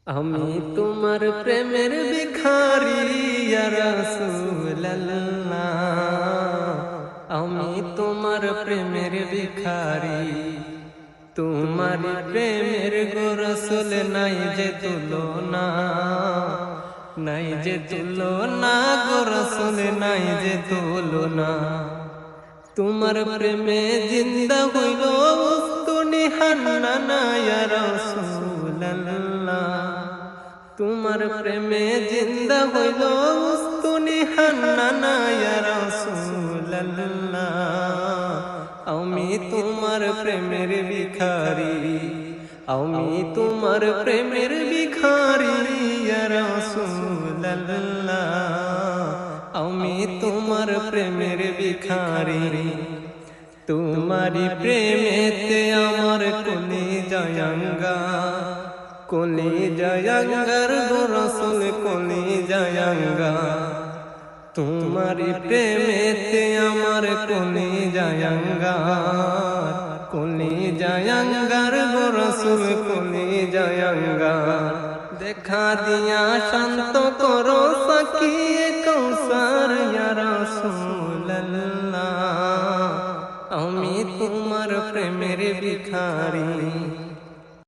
আমি তোমার প্রেমের ভিখারি ইয়া রাসূলুল্লাহ, আমি তোমার প্রেমের ভিখারি। তোমার প্রেমের গো রাসূল নাই যে তুলনা, নাই যে তুলনা গো রাসূল নাই যে তুলনা। তোমার প্রেমে জিন্দা হইল উস্তুনি হান্নানা ইয়া রাসূলুল্লাহ, তোমার প্রেমে জিন্দা হইল উস্তুনি হান্নানা ইয়া রাসূলুল্লাহ। আমি তোমার প্রেমের ভিখারি, আমি তোমার প্রেমের ভিখারি ইয়া রাসূলুল্লাহ, আমি তোমার প্রেমের ভিখারি। তোমারি প্রেমেতে আমার কলিজায় আঙ্গার, কলিজায় আঙ্গার গো রাসূল কলিজায় আঙ্গার। তোমারি প্রেমেতে আমার কলিজায় আঙ্গার, কলিজায় আঙ্গার গো রাসূল কলিজায় আঙ্গার। দেখা দিয়া শান্ত করো সাকিয়ে